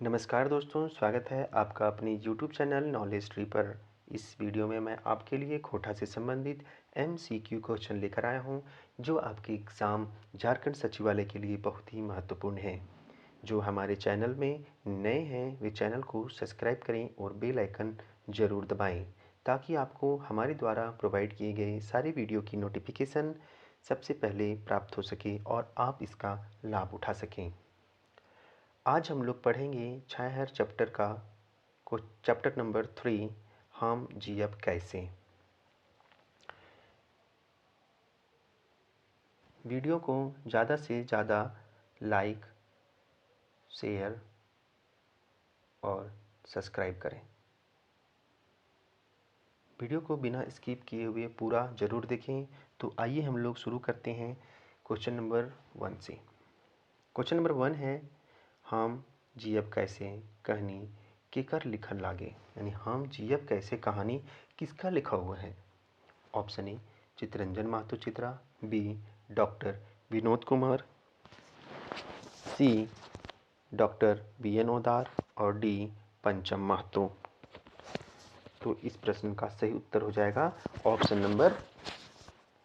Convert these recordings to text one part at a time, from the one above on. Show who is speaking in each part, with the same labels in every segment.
Speaker 1: नमस्कार दोस्तों, स्वागत है आपका अपने यूट्यूब चैनल नॉलेज ट्री पर। इस वीडियो में मैं आपके लिए कोटा से संबंधित MCQ क्वेश्चन लेकर आया हूं, जो आपके एग्ज़ाम झारखंड सचिवालय के लिए बहुत ही महत्वपूर्ण है। जो हमारे चैनल में नए हैं वे चैनल को सब्सक्राइब करें और बेल आइकन ज़रूर दबाएं, ताकि आपको हमारे द्वारा प्रोवाइड किए गए सारे वीडियो की नोटिफिकेशन सबसे पहले प्राप्त हो सके और आप इसका लाभ उठा सकें। आज हम लोग पढ़ेंगे छायाहर चैप्टर का चैप्टर नंबर 3, हम जियब कैसे। वीडियो को ज़्यादा से ज़्यादा लाइक, शेयर और सब्सक्राइब करें। वीडियो को बिना स्किप किए हुए पूरा ज़रूर देखें। तो आइए हम लोग शुरू करते हैं क्वेश्चन नंबर 1 से। क्वेश्चन नंबर 1 है, हम जियब कैसे कहानी केकर लिखन लागे। यानी हम जियब कैसे कहानी किसका लिखा हुआ है। Option a Chittaranjan Mahato Chitra, b doctor Vinod Kumar, c doctor BN Odar और डी पंचम महतो। तो इस प्रश्न का सही उत्तर हो जाएगा option number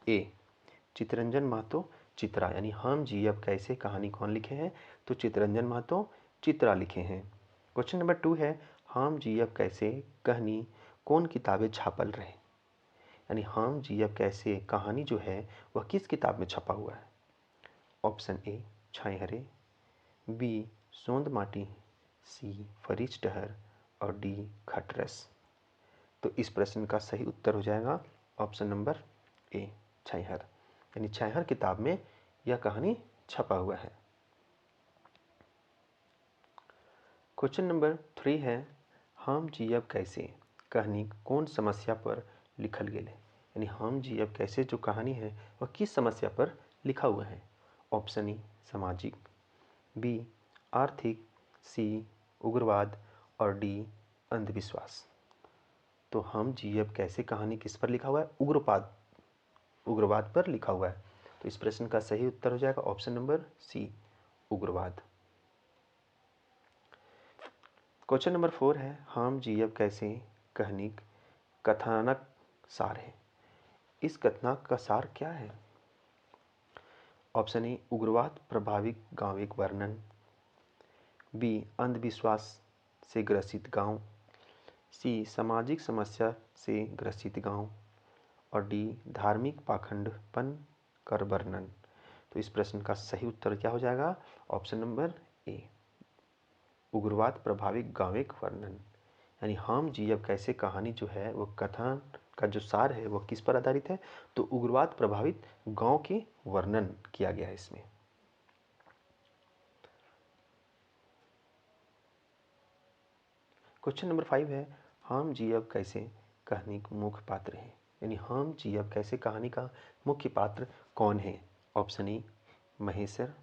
Speaker 1: a, Chittaranjan Mahato Chitra. यानी हम जियब कैसे कहानी कौन लिखे हैं, तो चितरंजन महतो चित्रा लिखे हैं। क्वेश्चन नंबर 2 है, हम जियब कैसे कहानी कौन किताबें छापल रहे। यानी हम जियब कैसे कहानी जो है वह किस किताब में छपा हुआ है। ऑप्शन ए छायहरे, बी सोंद माटी, सी फरीच डहर और डी खटरस। तो इस प्रश्न का सही उत्तर हो जाएगा ऑप्शन नंबर ए, छायहर। यानी छायहर किताब में यह कहानी छपा हुआ है। क्वेश्चन नंबर 3 है, हम जियब कैसे कहानी कौन समस्या पर लिखल गेले। यानी हम जियब कैसे जो कहानी है वह किस समस्या पर लिखा हुआ है। ऑप्शन ए सामाजिक, बी आर्थिक, सी उग्रवाद और डी अंधविश्वास। तो हम जियब कैसे कहानी किस पर लिखा हुआ है, उग्रवाद पर लिखा हुआ है। तो इस प्रश्न का सही उत्तर हो जाएगा ऑप्शन नंबर सी, उग्रवाद। क्वेश्चन नंबर 4 है, हम जियब कैसे कहानी कथानक सार है। इस कथानक का सार क्या है। ऑप्शन ए उग्रवाद प्रभावित गांव एक वर्णन, बी अंधविश्वास से ग्रसित गांव, सी सामाजिक समस्या से ग्रसित गांव और डी धार्मिक पाखंडपन कर वर्णन। तो इस प्रश्न का सही उत्तर क्या हो जाएगा ऑप्शन नंबर ए, उग्रवाद प्रभावित गांव एक वर्णन। यानी हम जियब कैसे कहानी जो है वो कथन का जो सार है वह किस पर आधारित है, तो उग्रवाद प्रभावित गांव के वर्णन किया गया है इसमें। क्वेश्चन नंबर 5 है, हम जियब कैसे कहानी का मुख्य पात्र है। यानी हम जियब कैसे कहानी का मुख्य पात्र कौन है। Option A Maheshwar,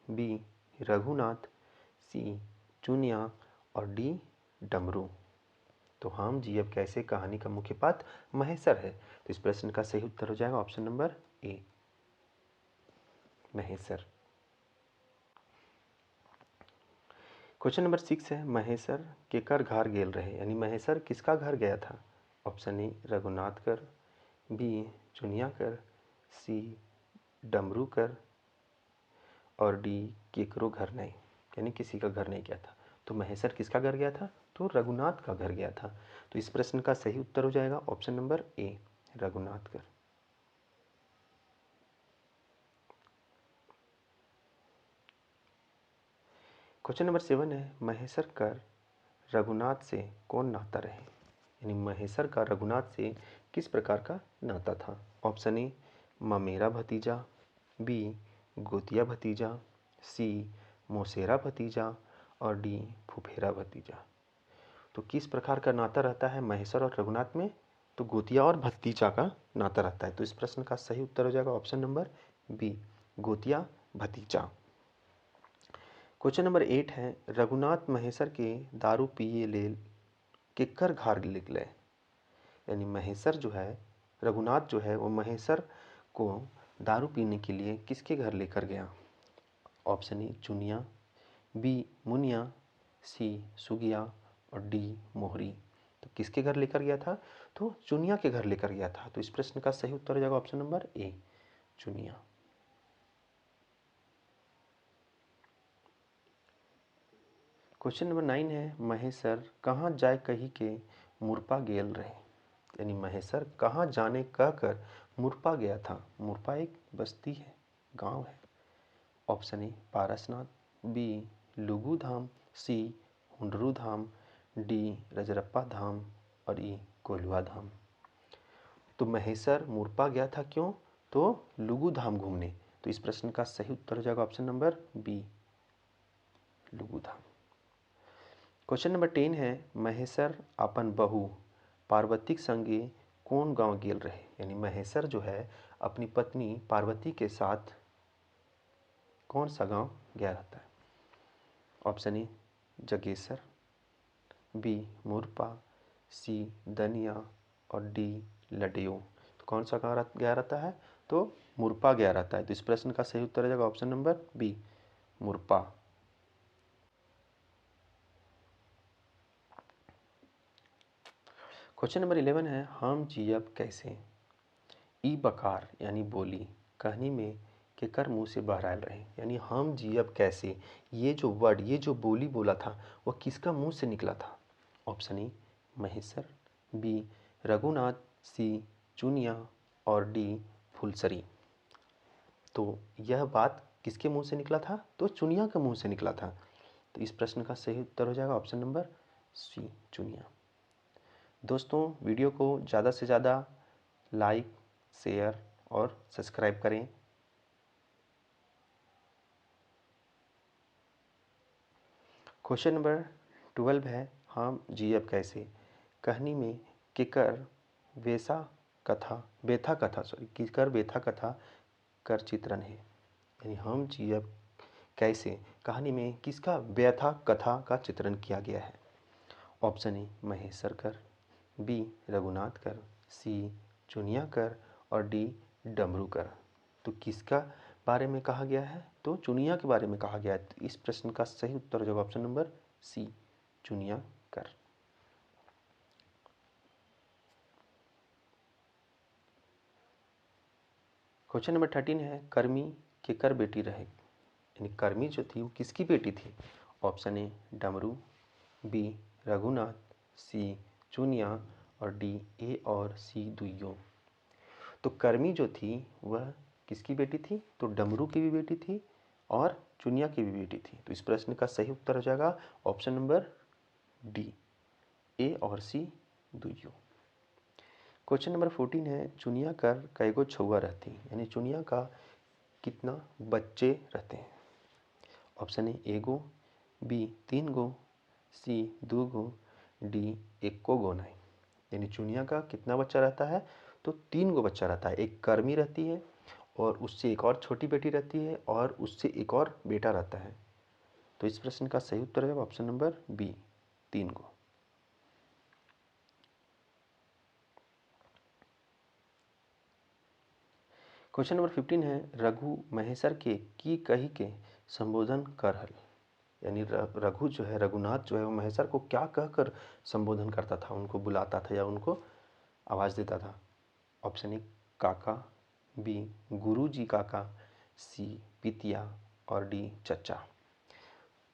Speaker 1: B Raghunath, C Chuniya और डी डमरू। तो हम जियब कैसे कहानी का मुख्य पात्र महेश्वर है। तो इस प्रश्न का सही उत्तर हो जाएगा ऑप्शन नंबर ए, महेश्वर। क्वेश्चन नंबर 6 है, महेश्वर केकर घर गेल रहे। यानी महेश्वर किसका घर गया था। ऑप्शन ए रघुनाथ कर, बी चुनिया कर, सी डमरू कर और डी केकरो घर नहीं, यानी किसी का घर नहीं गया था। तो महेश्वर किसका घर गया था, तो रघुनाथ का घर गया था। तो इस प्रश्न का सही उत्तर हो जाएगा ऑप्शन नंबर ए, रघुनाथ कर। क्वेश्चन नंबर 7 है, महेश्वर कर रघुनाथ से कौन नाता रहे। यानी महेश्वर का रघुनाथ से किस प्रकार का नाता था। ऑप्शन ए ममेरा भतीजा, बी गोतिया भतीजा, सी मौसेरा भतीजा और डी फुफेरा भतीजा। तो किस प्रकार का नाता रहता है महेश्वर और रघुनाथ में, तो गोतिया और भतीजा का नाता रहता है। तो इस प्रश्न का सही उत्तर हो जाएगा ऑप्शन नंबर बी, गोतिया भतीजा। क्वेश्चन नंबर 8 है, रघुनाथ महेश्वर के दारू पिए लेल केकर घर निकले। यानी महेश्वर जो है, रघुनाथ जो है वो महेश्वर को दारू पीने के लिए किसके घर लेकर गया। Option A Chuniya, B Muniya, सी सुगिया और डी मोहरी। तो किसके घर लेकर गया था? तो चुनिया के घर लेकर गया था। तो इस प्रश्न का सही उत्तर हो जाएगा option number A, Chuniya. Question number 9 है, महेशर कहाँ जाए कही के मुरपा गेल रहे। यानी महेशर कहाँ जाने कहकर मुरपा गया था। मुरपा एक बस्ती है, गांव है। Option A Parasnath, B Lugu Dham, C Hundru Dham, D Rajrappa Dham और ई कोल्हुआ धाम। तो महेशर मुरपा गया था क्यों? तो लुगू धाम घूमने। तो इस प्रश्न का सही उत्तर हो जाएगा ऑप्शन नंबर बी, लुगू धाम। क्वेश्चन नंबर 10 है, महेशर अपन बहू पार्वती संगे कौन गांव गेल रहे। यानी महेशर जो है अपनी पत्नी पार्वती के साथ कौन सा गांव गया रहता है। Option A Jagesar, B Murpa, C Daniya और डी लडियो। तो कौन सा गांव गया रहता है? तो मुरपा गया रहता है। तो इस प्रश्न का सही उत्तर हो जाएगा option number b, Murpa. Question number 11 है, हम जियब कैसे। ई बकार यानी बोली कहानी में केकर मुंह से बहरायल रहे। यानी हम जियब कैसे, ये जो वर्ड, ये जो बोली बोला था, वह किसका मुंह से निकला था। ऑप्शन ए महेशर, बी रघुनाथ, सी चुनिया और डी फुलसरी। तो यह बात किसके मुंह से निकला था? तो चुनिया के मुंह से निकला था। तो इस प्रश्न का सही उत्तर हो जाएगा ऑप्शन नंबर सी, चुनिया। दोस्तों, वीडियो को ज़्यादा से ज़्यादा लाइक, शेयर और सब्सक्राइब करें। क्वेश्चन नंबर 12 है, हम जियब कैसे कहानी में केकर बेथा कथा कर चित्रण है। यानी हम जियब कैसे कहानी में किसका व्यथा कथा का चित्रण किया गया है। ऑप्शन ए महेशर कर, बी रघुनाथ कर, सी चुनिया कर और डी डमरू कर। तो किसका बारे में कहा गया है? तो चुनिया के बारे में कहा गया है। तो इस प्रश्न का सही उत्तर हो जाएगा ऑप्शन नंबर सी, चुनिया कर। क्वेश्चन नंबर 13 है, कर्मी केकर बेटी रहे। यानी कर्मी जो थी वो किसकी बेटी थी। ऑप्शन ए डमरू, बी रघुनाथ, सी चुनिया और डी ए और सी दुइयों। तो कर्मी जो थी वह किसकी बेटी थी? तो डमरू की भी बेटी थी और चुनिया की भी बेटी थी। तो इस प्रश्न का सही उत्तर हो जाएगा ऑप्शन नंबर डी, ए और सी दुइयों। क्वेश्चन नंबर 14 है, चुनिया कर कईगो छुआ रहती। यानी चुनिया का कितना बच्चे रहते हैं। ऑप्शन ए एगो, बी 3 गो, सी 2 गो, डी 1 गो नहीं। यानी चुनिया का कितना बच्चा रहता है? तो 3 गो बच्चा रहता है। एक कर्मी रहती है और उससे एक और छोटी बेटी रहती है और उससे एक और बेटा रहता है। तो इस प्रश्न का सही उत्तर है ऑप्शन नंबर बी, 3 गो। क्वेश्चन नंबर 15 है, रघु महेशर के की कही के संबोधन कर हल। यानी रघु जो है, रघुनाथ जो है, वो महेशर को क्या कहकर संबोधन करता था, उनको बुलाता था या उनको आवाज़ देता था। ऑप्शन ए काका, बी गुरु जी काका, सी पितिया और डी चचा।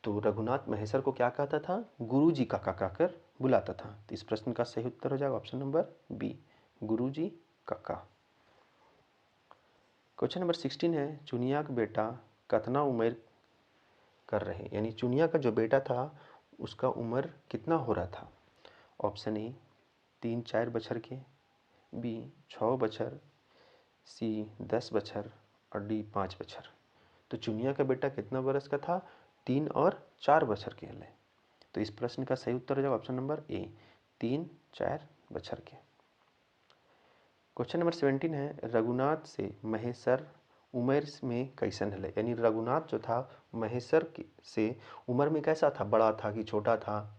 Speaker 1: तो रघुनाथ महेशर को क्या कहता था? गुरु जी काका कहकर बुलाता था। तो इस प्रश्न का सही उत्तर हो जाएगा ऑप्शन नंबर बी, गुरु जी काका। क्वेश्चन नंबर 16 है, चुनिया का बेटा कतना उम्र कर रहे। यानी चुनिया का जो बेटा था उसका उम्र कितना हो रहा था। ऑप्शन ए 3-4 बछर के, बी 6 बछर, सी 10 बछर और डी 5 बछर। तो चुनिया का बेटा कितना बरस का था? 3 और 4 बछर के लिए। तो इस प्रश्न का सही उत्तर हो जाएगा ऑप्शन नंबर ए, 3-4 बछर के। क्वेश्चन नंबर 17 है, रघुनाथ से महेशर उम्र में कैसन है। यानी रघुनाथ जो था महेशर से उम्र में कैसा था? बड़ा था कि छोटा था।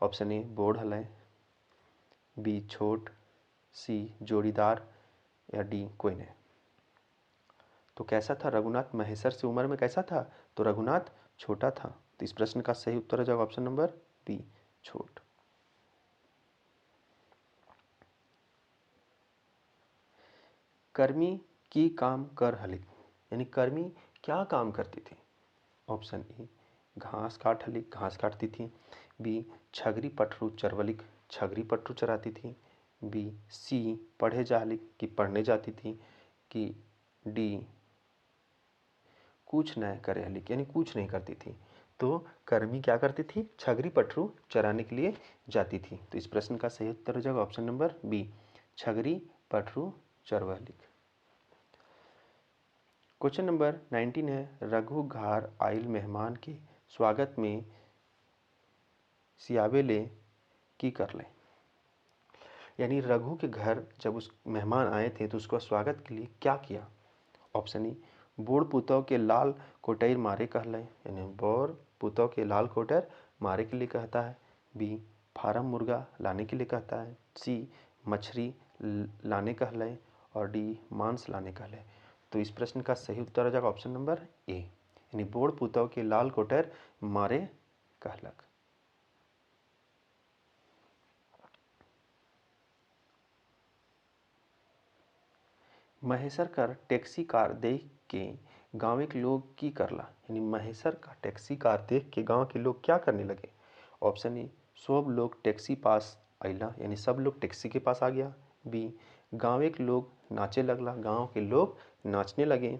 Speaker 1: ऑप्शन ए बोढ़ है, बी छोट, सी जोड़ीदार या डी कोई नहीं। तो कैसा था रघुनाथ? महेशर से उम्र में कैसा था? तो रघुनाथ छोटा था। तो तो इस प्रश्न का सही उत्तर हो जाएगा ऑप्शन नंबर बी, छोट। कर्मी की काम कर हलिक, यानी कर्मी क्या काम करती थी? ऑप्शन ए, घास काट हलिक, घास काटती थी। बी, छगरी पटरू चरवलिक, छगरी पटरू चराती थी। बी, सी, पढ़े जाहलिक, कि पढ़ने जाती थी। कि डी, कुछ न करे हलिक, यानी कुछ नहीं करती थी। तो कर्मी क्या करती थी? छगरी पटरू चराने के लिए जाती थी। तो इस प्रश्न का सही उत्तर हो जाएगा option number B, Chhagri Patru Charwalik. Question number 19 है, रघु घार आइल मेहमान के स्वागत में सियावेले की कर ले, यानी रघु के घर जब उस मेहमान आए थे तो उसका स्वागत के लिए क्या किया? ऑप्शन ए, बोर पुतौ के लाल कोटैर मारे कहले, यानी बोर पुतौ के लाल कोटर मारे के लिए कहता है। बी, फार्म मुर्गा लाने के लिए कहता है। सी, मछली लाने कहले। और डी, मांस लाने कहले। तो इस प्रश्न का सही उत्तर हो जाएगा ऑप्शन नंबर ए, यानी बोर पुतौ के लाल कोटर मारे कहलक। महेशर कर टैक्सी कार देख के गाँव के लोग की करला, यानी महेशर का टैक्सी कार देख के गांव के लोग क्या करने लगे? ऑप्शन ए, सब लोग टैक्सी पास अइला, यानी सब लोग टैक्सी के पास आ गया। बी, गाँव के लोग नाचे लगला, गांव के लोग नाचने लगे।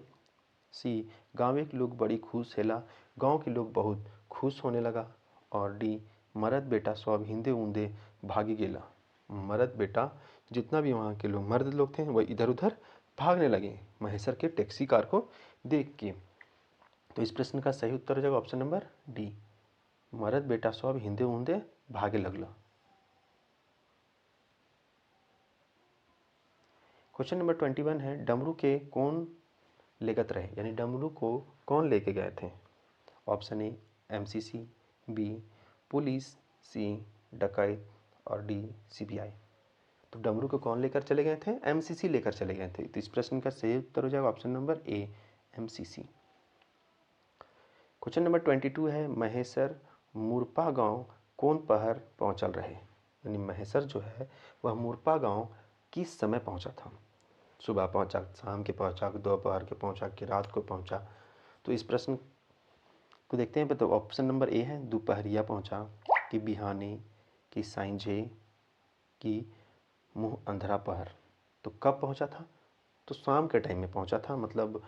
Speaker 1: सी, गाँव के लोग बड़ी खुश हेला, गांव के लोग बहुत खुश होने लगा। और डी, मरद बेटा सब हिंदे ऊंदे भागी गेला, मरद बेटा जितना भी वहाँ के लोग मर्द लोग थे वह इधर उधर भागने लगे महेशर के टैक्सी कार को देख के। तो इस प्रश्न का सही उत्तर हो जाएगा ऑप्शन नंबर डी, मरद बेटा सब हिंदे ऊंदे भागे लगला। क्वेश्चन नंबर 21 है, डमरू के कौन लेगत रहे, यानी डमरू को कौन लेके गए थे? Option A, MCC. B, police. C, डकैत। और डी, सीबीआई। तो डमरू को कौन लेकर चले गए थे? एमसीसी लेकर चले गए थे। तो इस प्रश्न का सही उत्तर हो जाएगा ऑप्शन नंबर ए, एमसीसी। क्वेश्चन नंबर 22 है, महेशर मुरपा गांव कौन पहर पहुंचल रहे, यानी महेशर जो है वह मुरपा गांव किस समय पहुंचा था? सुबह पहुंचा, शाम के पहुंचा, दोपहर के पहुंचा, कि रात को पहुंचा? तो इस प्रश्न को देखते हैं। तो ऑप्शन नंबर ए है, दोपहरिया पहुंचा, कि बिहाने, कि साइंझे, कि मुँह अंधेरा पहर। तो कब पहुंचा था? तो शाम के टाइम में पहुंचा था, मतलब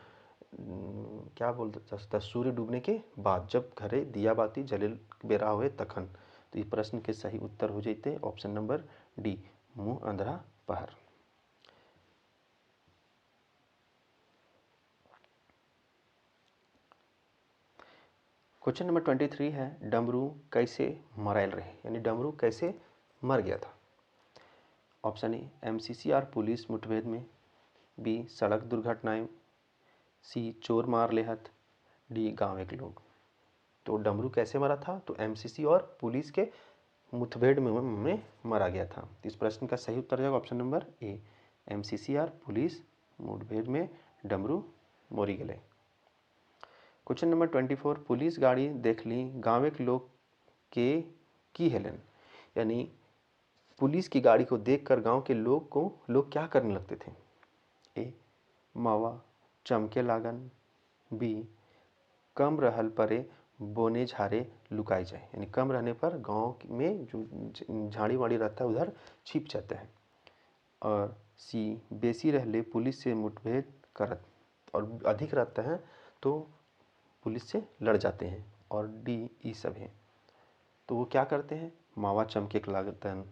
Speaker 1: क्या बोलते था, सूर्य डूबने के बाद, जब घरे दिया बाती जले बेरा हुए तखन। तो इस प्रश्न के सही उत्तर हो जाते ऑप्शन नंबर डी, मुँह अंधेरा पहर। क्वेश्चन नंबर 23 है, डमरू कैसे मरायल रहे, यानी डमरू कैसे मर गया था? ऑप्शन ए, एमसीसी और पुलिस मुठभेड़ में। बी, सड़क दुर्घटनाएं। सी, चोर मार लेहत। डी, गाँव के लोग। तो डमरू कैसे मरा था? तो एमसीसी और पुलिस के मुठभेड़ में मारा गया था। इस प्रश्न का सही उत्तर जाएगा ऑप्शन नंबर ए, एमसीसी और पुलिस मुठभेड़ में डमरू मरी गए। क्वेश्चन नंबर 24, पुलिस गाड़ी देख ली गाँव के लोग के की हेलन, यानी पुलिस की गाड़ी को देखकर गांव के लोग क्या करने लगते थे? ए, मावा चमके लागन। बी, कम रहल परे बोने झारे लुकाई जाए, यानी कम रहने पर गांव में जो झाड़ी वाड़ी रहता है उधर छिप जाते हैं। और सी, बेसी रहले पुलिस से मुठभेड़ करत, और अधिक रहता है तो पुलिस से लड़ जाते हैं। और डी, ई सब है। तो वो क्या करते हैं? मावा चमके लागतन,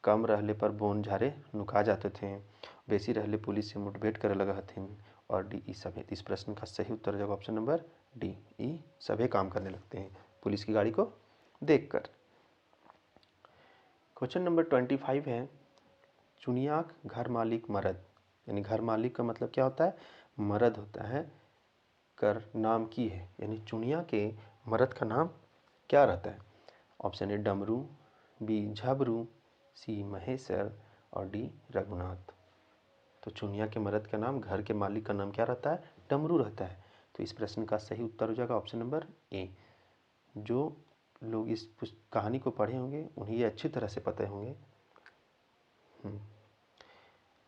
Speaker 1: कम रहले पर बोन झारे नुका जाते थे, बेसी रहले पुलिस से मुठभेड़ करे लगा हथिन। और डी, ई सभे। इस प्रश्न का सही उत्तर जाएगा ऑप्शन नंबर डी, ई सभे काम करने लगते हैं पुलिस की गाड़ी को देखकर। क्वेश्चन नंबर 25 है, चुनियाक घर मालिक मरद, यानी घर मालिक का मतलब क्या होता है? मरद होता है। कर नाम की है, यानी चुनिया के मरद का नाम क्या रहता है? ऑप्शन ए, डमरू। बी, झबरू। सी, महेशर। और डी, रघुनाथ। तो चुनिया के मर्द का नाम, घर के मालिक का नाम क्या रहता है? डमरू रहता है। तो इस प्रश्न का सही उत्तर हो जाएगा ऑप्शन नंबर ए, जो लोग इस कहानी को पढ़े होंगे उन्हें ये अच्छी तरह से पता होंगे।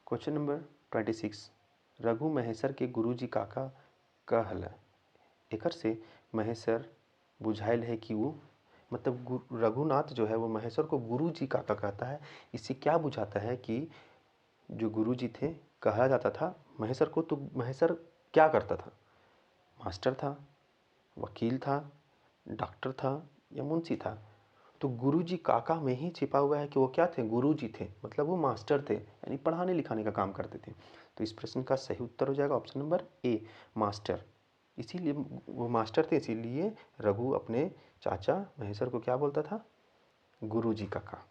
Speaker 1: क्वेश्चन नंबर 26, रघु महेशर के गुरुजी काका कहल। एकर से महेशर बुझाइल है कि वो मतलब रघुनाथ जो है वो महेशर को गुरुजी काका कहता है। इससे क्या बुझाता है कि जो गुरुजी थे कहा जाता था महेशर को, तो महेशर क्या करता था? मास्टर था, वकील था, डॉक्टर था या मुंशी था? तो गुरुजी काका में ही छिपा हुआ है कि वो क्या थे? गुरुजी थे, मतलब वो मास्टर थे, यानी पढ़ाने लिखाने का काम करते थे। तो इस प्रश्न का सही उत्तर हो जाएगा ऑप्शन नंबर ए, मास्टर। इसीलिए वो मास्टर थे, इसीलिए रघु अपने चाचा महेशर को क्या बोलता था? गुरुजी काका।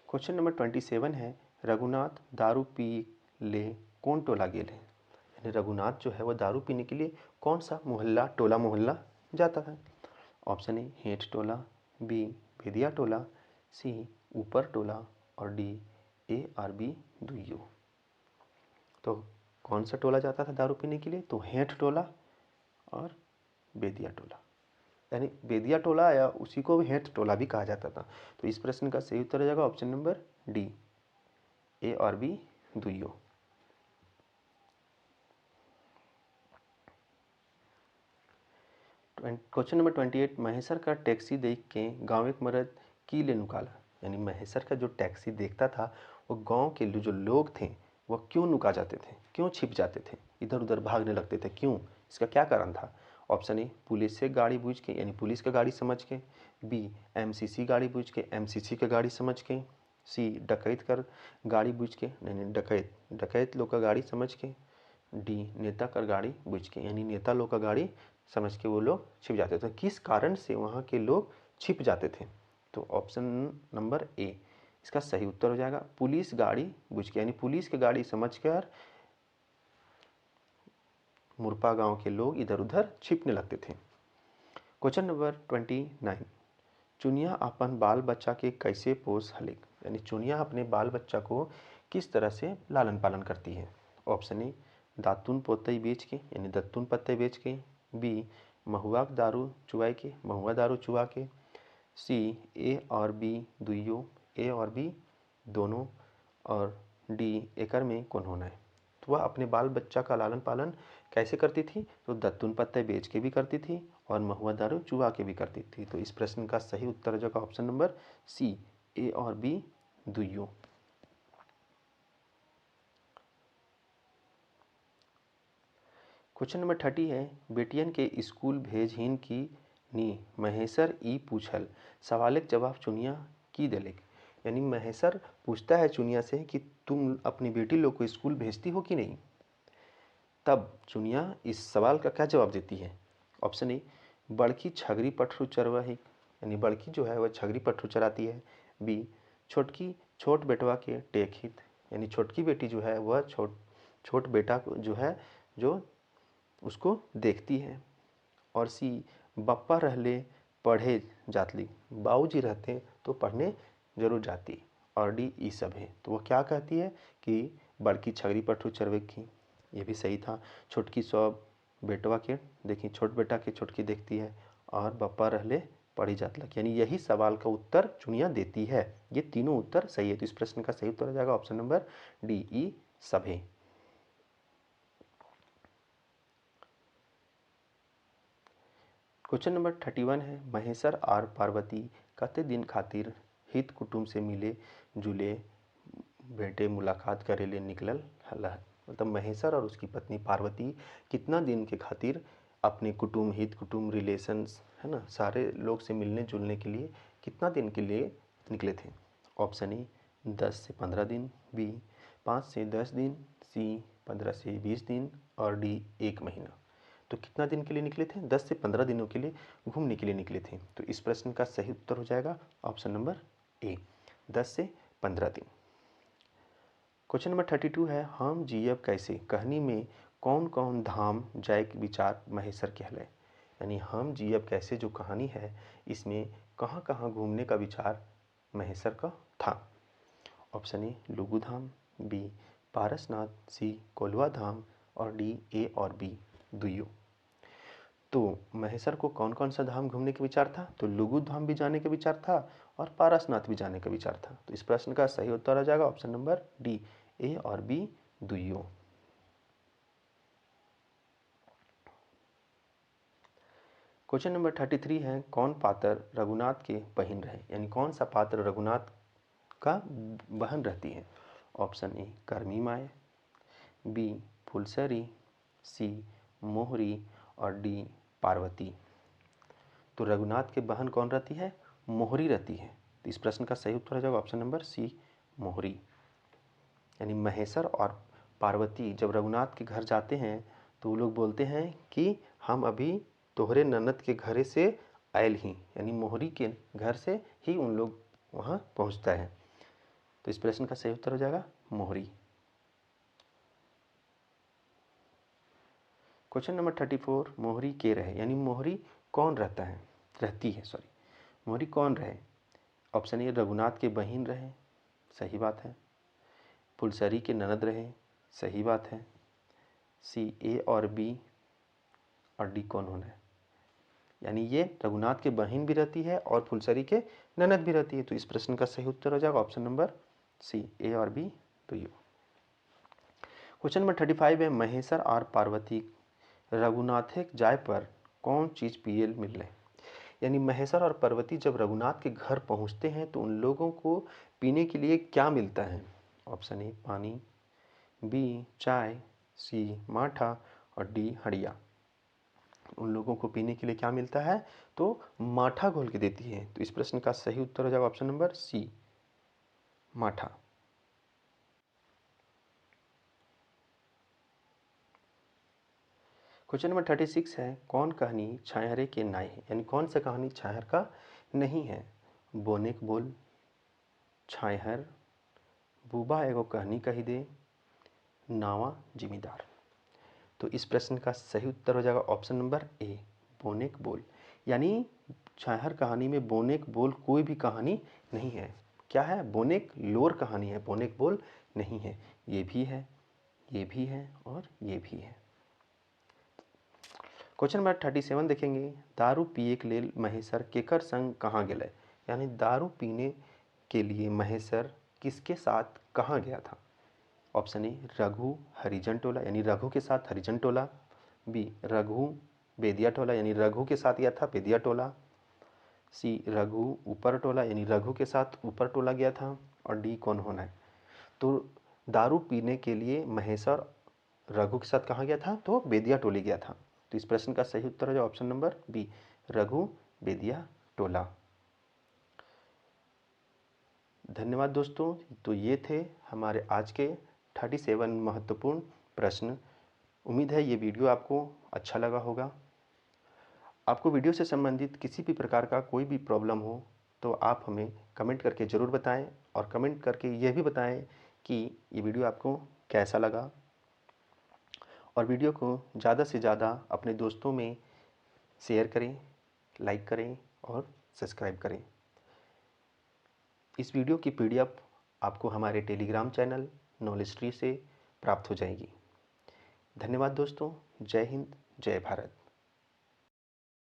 Speaker 1: क्वेश्चन नंबर 27 है, रघुनाथ दारू पी ले कौन टोला गेल है? यानी रघुनाथ जो है वो दारू पीने के लिए कौन सा मोहल्ला, टोला मोहल्ला जाता था? ऑप्शन ए हेठ टोला, बी भेदिया टोला, सी ऊपर टोला और डी ए और बी दुइयो। तो कौन सा टोला जाता था दारू पीने के लिए? तो हेठ टोला और बेदिया टोला, यानी बेदिया टोला या उसी को हेठ टोला भी कहा जाता था। तो इस प्रश्न का सही उत्तर हो जाएगा ऑप्शन नंबर डी, ए और बी दुइयो। क्वेश्चन नंबर 28, महेशर का टैक्सी देख के गाँव एक मर्द की ले नुकाला। यानी महेशर का जो टैक्सी देखता था वो गांव के जो लोग थे वो क्यों नुका जाते थे, क्यों छिप जाते थे, इधर उधर भागने लगते थे, क्यों? इसका क्या कारण था? ऑप्शन ए पुलिस से गाड़ी बूझ के, यानी पुलिस का गाड़ी समझ के, बी एमसीसी गाड़ी बूझ के, एमसीसी का गाड़ी समझ के, सी डकैत कर गाड़ी बूझ के, नहीं डकैत लोग का गाड़ी समझ के, डी नेता कर गाड़ी बूझ के, यानी नेता लोग का गाड़ी समझ के वो लोग छिप जाते थे। किस कारण से वहाँ के लोग छिप जाते थे? तो ऑप्शन नंबर ए इसका सही उत्तर हो जाएगा, पुलिस गाड़ी बुझ के, यानी पुलिस की गाड़ी समझकर मुरपा गांव के लोग इधर उधर छिपने लगते थे। क्वेश्चन नंबर 29, चुनिया अपन बाल बच्चा के कैसे पोस हलिक? यानी चुनिया अपने बाल बच्चा को किस तरह से लालन पालन करती है? ऑप्शन ए दातुन पोतई बेच के, यानी दत्तुन पत्ते बेच के, बी महुआ दारू चुवाई के, महुआ दारू चुवा के, सी ए और बी दुइयो, ए और बी दोनों, और डी एकर में कौन होना है? तो वह अपने बाल बच्चा का लालन पालन कैसे करती थी? तो दत्तुन पत्ते बेच के भी करती थी और महुआ दारू चुवा के भी करती थी। तो इस प्रश्न का सही उत्तर हो जाएगा ऑप्शन नंबर सी, ए और बी दुइयो। क्वेश्चन नंबर 30 है, बेटियन के स्कूल भेजहीन की नी महेशर ई पूछल, सवाल के जवाब चुनिया की देलेक। यानी महेशर पूछता है चुनिया से कि तुम अपनी बेटी लोग को स्कूल भेजती हो कि नहीं? तब चुनिया इस सवाल का क्या जवाब देती है? ऑप्शन ए बड़की छगरी पटरू चरवाही, यानी बड़की जो है वह छगरी पटरू चराती है, बी छोटकी छोट बेटवा के टेक हित, यानी छोटकी बेटी जो है वह छोट बेटा जो है जो उसको देखती है, और सी बप्पा रहले पढ़े जातली, बाबूजी रहते तो पढ़ने जरूर जाती, और डी ई सब है। तो वो क्या कहती है कि बड़की छगरी पटरू चरवे की, ये भी सही था। छोटकी सब बेटवा के देखी, छोट बेटा के छोटकी देखती है, और बप्पा रहले पढ़ी जातलक, यानी यही सवाल का उत्तर चुनिया देती है। ये तीनों उत्तर सही है। तो इस प्रश्न का सही उत्तर हो जाएगा ऑप्शन नंबर डी ई सभे। क्वेश्चन नंबर 31 है, महेशर और पार्वती कते दिन खातिर हित कुटुंब से मिले जुले बेटे मुलाकात करे ले निकलल हल? मतलब महेशर और उसकी पत्नी पार्वती कितना दिन के खातिर अपने कुटुंब, हित कुटुंब, रिलेशंस है ना, सारे लोग से मिलने जुलने के लिए कितना दिन के लिए निकले थे? ऑप्शन ए 10 से 15 दिन, बी 5 से 10 दिन, सी 15 से 20 दिन, और डी 1 महीना। तो कितना दिन के लिए निकले थे? 10 से 15 दिनों के लिए घूमने के लिए निकले थे। तो इस प्रश्न का सही उत्तर हो जाएगा ऑप्शन नंबर ए, 10 से 15 दिन। क्वेश्चन नंबर 32 है, हम जियब कैसे कहानी में कौन कौन धाम जाए के विचार महेशर के हले? यानी हम जियब कैसे जो कहानी है इसमें कहाँ कहाँ घूमने का विचार महेशर का था? Option A Lugu Dham, B Parasnath, C Kolwa Dham, और डी ए और बी दुइयों। तो महेश्वर को कौन कौन सा धाम घूमने का विचार था? तो लुगु धाम भी जाने का विचार था और पारसनाथ भी जाने का विचार था। तो इस प्रश्न का सही उत्तर आ जाएगा ऑप्शन नंबर डी ए और बी दुइयों। क्वेश्चन नंबर 33 है, कौन पात्र रघुनाथ के बहन रहे? यानी कौन सा पात्र रघुनाथ का बहन रहती है? ऑप्शन ए कर्मी माए, बी फुलसरी, सी मोहरी और डी पार्वती। तो रघुनाथ के बहन कौन रहती है? मोहरी रहती है। तो इस प्रश्न का सही उत्तर हो जाएगा ऑप्शन नंबर सी मोहरी। यानी महेश्वर और पार्वती जब रघुनाथ के घर जाते हैं तो वो लोग बोलते हैं कि हम अभी तोहरे ननद के घरे से आयल ही, यानी मोहरी के घर से ही उन लोग वहाँ पहुँचता है। तो इस प्रश्न का सही उत्तर हो जाएगा मोहरी। क्वेश्चन नंबर 34, मोहरी के रहे? यानी मोहरी कौन रहता है, रहती है सॉरी, मोहरी कौन रहे? ऑप्शन ए रघुनाथ के बहन रहे, सही बात है। फुलसरी के ननद रहे, सही बात है। सी ए और बी और डी कौन होना है? यानी ये रघुनाथ के बहन भी रहती है और फुलसरी के ननद भी रहती है। तो इस प्रश्न का सही उत्तर हो जाएगा ऑप्शन नंबर सी ए और बी दुइयों। क्वेश्चन नंबर 35 है, महेश्वर और पार्वती रघुनाथे जाय पर कौन चीज़ पिए मिले? यानी महेश्वर और पार्वती जब रघुनाथ के घर पहुंचते हैं तो उन लोगों को पीने के लिए क्या मिलता है? ऑप्शन ए पानी, बी चाय, सी माठा और डी हड़िया। उन लोगों को पीने के लिए क्या मिलता है? तो माठा घोल के देती है। तो इस प्रश्न का सही उत्तर हो जाएगा ऑप्शन नंबर सी माठा। क्वेश्चन नंबर 36 है, कौन कहानी छायहरे के नाई है? यानी कौन सा कहानी छायहर का नहीं है? बोनेक बोल, छायहर, बूबा एगो कहानी कही दे, नावा जिमीदार। तो इस प्रश्न का सही उत्तर हो जाएगा ऑप्शन नंबर ए बोनेक बोल। यानी छायहर कहानी में बोनेक बोल कोई भी कहानी नहीं है। क्या है? बोनेक लोर कहानी है, बोनेक बोल नहीं है। ये भी है, ये भी है और ये भी है। क्वेश्चन नंबर 37 देखेंगे, दारू पिए के लिए महेश्वर केकर संग कहाँ गए? यानी दारू पीने के लिए महेश्वर किसके साथ कहाँ गया था? ऑप्शन ए रघु हरिजन टोला, यानी रघु के साथ हरिजन टोला, बी रघु बेदिया टोला, यानी रघु के साथ गया था बेदिया टोला, सी रघु ऊपर टोला, यानी रघु के साथ ऊपर टोला गया था और डी कौन होना है? तो दारू पीने के लिए महेश्वर रघु के साथ कहाँ गया था? तो बेदिया टोली गया था। तो इस प्रश्न का सही उत्तर है ऑप्शन नंबर बी रघु बेदिया टोला। धन्यवाद दोस्तों। तो ये थे हमारे आज के 37 महत्वपूर्ण प्रश्न। उम्मीद है ये वीडियो आपको अच्छा लगा होगा। आपको वीडियो से संबंधित किसी भी प्रकार का कोई भी प्रॉब्लम हो तो आप हमें कमेंट करके ज़रूर बताएं और कमेंट करके यह भी बताएं कि ये वीडियो आपको कैसा लगा। और वीडियो को ज़्यादा से ज़्यादा अपने दोस्तों में शेयर करें, लाइक करें और सब्सक्राइब करें। इस वीडियो की PDF आपको हमारे टेलीग्राम चैनल नॉलेज ट्री से प्राप्त हो जाएगी। धन्यवाद दोस्तों। जय हिंद, जय भारत।